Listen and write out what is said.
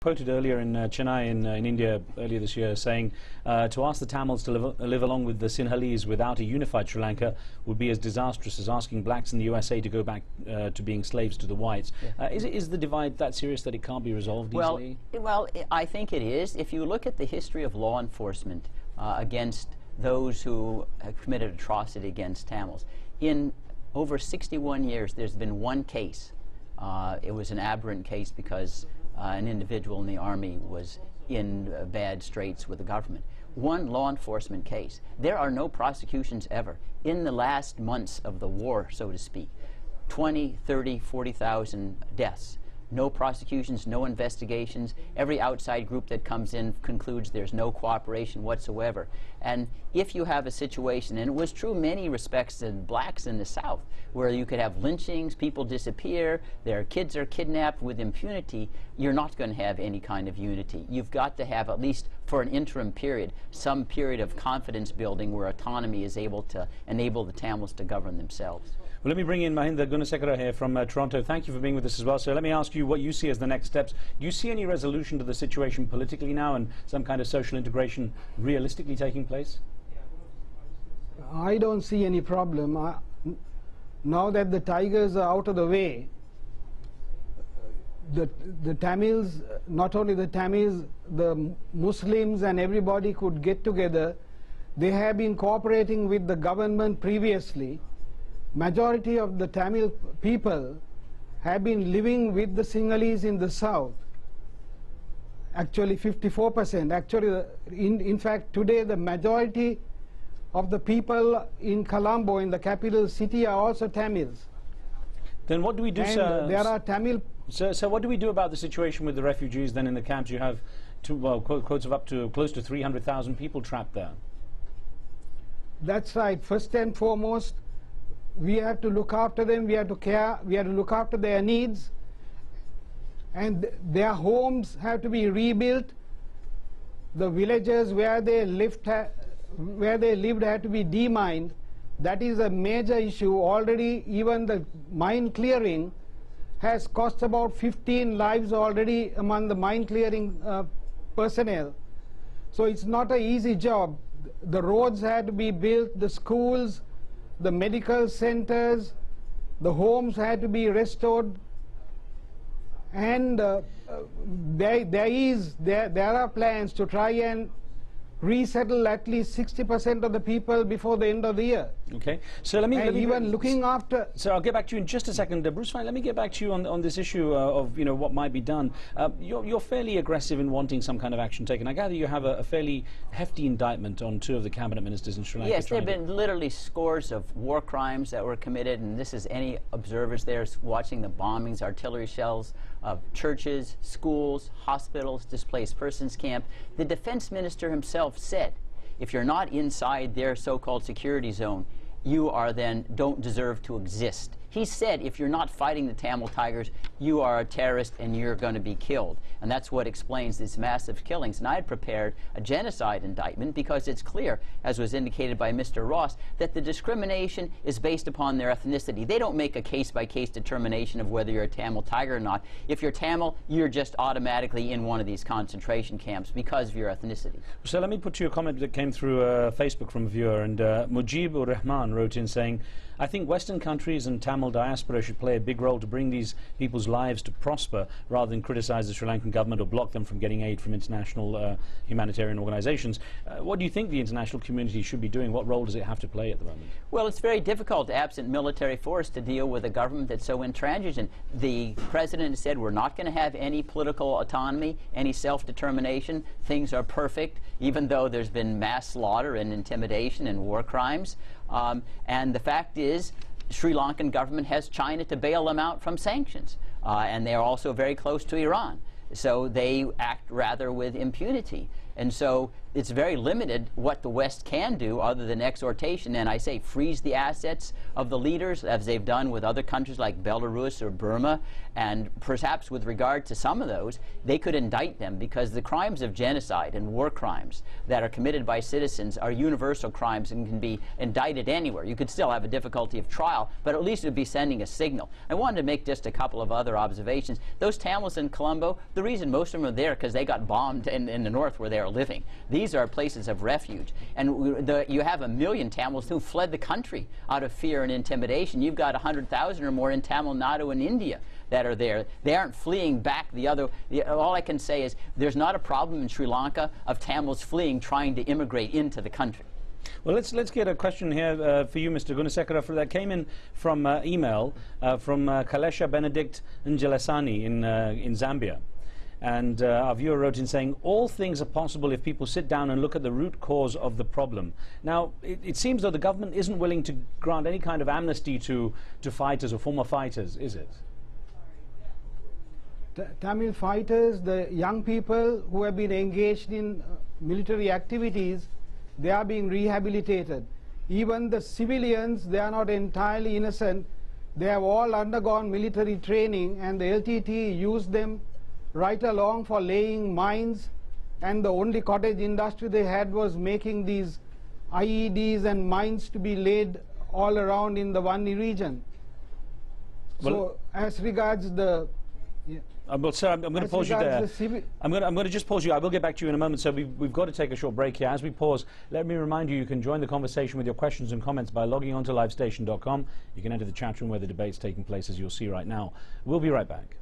Quoted earlier in Chennai in India earlier this year saying to ask the Tamils to live along with the Sinhalese without a unified Sri Lanka would be as disastrous as asking blacks in the USA to go back to being slaves to the whites. Yeah. Is the divide that serious that it can't be resolved easily? Well, I think it is. If you look at the history of law enforcement against those who have committed atrocity against Tamils, in over 61 years there's been one case. It was an aberrant case because an individual in the army was in bad straits with the government. One law enforcement case. There are no prosecutions ever. In the last months of the war, so to speak, 20, 30, 40,000 deaths. No prosecutions, no investigations. Every outside group that comes in concludes there's no cooperation whatsoever. And if you have a situation, and it was true in many respects in blacks in the South, where you could have lynchings, people disappear, their kids are kidnapped with impunity, you're not going to have any kind of unity. You've got to have, at least for an interim period, some period of confidence building where autonomy is able to enable the Tamils to govern themselves. Well, let me bring in Mahinda Gunasekara here from Toronto. Thank you for being with us as well. So let me ask you what you see as the next steps. Do you see any resolution to the situation politically now and some kind of social integration realistically taking place? I don't see any problem. Now that the tigers are out of the way, the Tamils, not only the Tamils, the Muslims and everybody could get together. They have been cooperating with the government previously. Majority of the Tamil people have been living with the Sinhalese in the south. Actually 54%. Actually, in fact, today the majority of the people in Colombo, in the capital city, are also Tamils. Then what do we do, sir? There are Tamil... So what do we do about the situation with the refugees then in the camps? You have, quotes of up to close to 300,000 people trapped there. That's right. First and foremost, we have to look after them, we have to care, we have to look after their needs, and their homes have to be rebuilt. The villages where they lived had to be demined. That is a major issue. Already even the mine clearing has cost about 15 lives already among the mine clearing personnel. So it's not an easy job. The roads had to be built, the schools, the medical centers, the homes had to be restored, and there are plans to try and resettle at least 60% of the people before the end of the year. Okay, so let me looking after. So I'll get back to you in just a second, Bruce. Fine, let me get back to you on this issue of what might be done. You're fairly aggressive in wanting some kind of action taken. I gather you have a fairly hefty indictment on 2 of the cabinet ministers in Sri Lanka. Yes, there have been literally scores of war crimes that were committed, and this is any observers there watching the bombings, artillery shells of churches, schools, hospitals, displaced persons camp. The defense minister himself said, if you're not inside their so-called security zone, you are then don't deserve to exist. He said if you're not fighting the Tamil Tigers, you are a terrorist and you're going to be killed. And that's what explains these massive killings. And I had prepared a genocide indictment because it's clear, as was indicated by Mr. Ross, that the discrimination is based upon their ethnicity. They don't make a case-by-case determination of whether you're a Tamil Tiger or not. If you're Tamil, you're just automatically in one of these concentration camps because of your ethnicity. So let me put to you a comment that came through Facebook from a viewer, and Mujib Rahman wrote in saying, I think Western countries and Tamil diaspora should play a big role to bring these people's lives to prosper rather than criticize the Sri Lankan government or block them from getting aid from international humanitarian organizations. What do you think the international community should be doing? What role does it have to play at the moment? Well, it's very difficult, absent military force, to deal with a government that's so intransigent. The president said we're not going to have any political autonomy, any self-determination. Things are perfect, even though there's been mass slaughter and intimidation and war crimes. And the fact is, Sri Lankan government has China to bail them out from sanctions. And they are also very close to Iran. So they act rather with impunity. And so it's very limited what the West can do other than exhortation, and I say freeze the assets of the leaders, as they've done with other countries like Belarus or Burma, and perhaps with regard to some of those, they could indict them, because the crimes of genocide and war crimes that are committed by citizens are universal crimes and can be indicted anywhere. You could still have a difficulty of trial, but at least it would be sending a signal. I wanted to make just a couple of other observations. Those Tamils in Colombo, the reason most of them are there because they got bombed in the north where they are living. These are places of refuge. And you have 1 million Tamils who fled the country out of fear and intimidation. You've got 100,000 or more in Tamil Nadu in India that are there. They aren't fleeing back the other. All I can say is there's not a problem in Sri Lanka of Tamils fleeing, trying to immigrate into the country. Well, let's get a question here for you, Mr. Gunasekara, that came in from email from Kalesha Benedict Njelasani in Zambia. And our viewer wrote in saying, all things are possible if people sit down and look at the root cause of the problem. Now, it seems though the government isn't willing to grant any kind of amnesty to fighters or former fighters, is it? Tamil fighters, the young people who have been engaged in military activities, they are being rehabilitated. Even the civilians, they are not entirely innocent. They have all undergone military training, and the LTT used them right along for laying mines, and the only cottage industry they had was making these IEDs and mines to be laid all around in the Wani region. Well, so as regards the well, sir, I'm going to pause you there. I'm going to just pause you. I will get back to you in a moment. So we've got to take a short break here. As we pause, let me remind you, you can join the conversation with your questions and comments by logging on to livestation.com. You can enter the chat room where the debate's taking place, as you'll see right now. We'll be right back.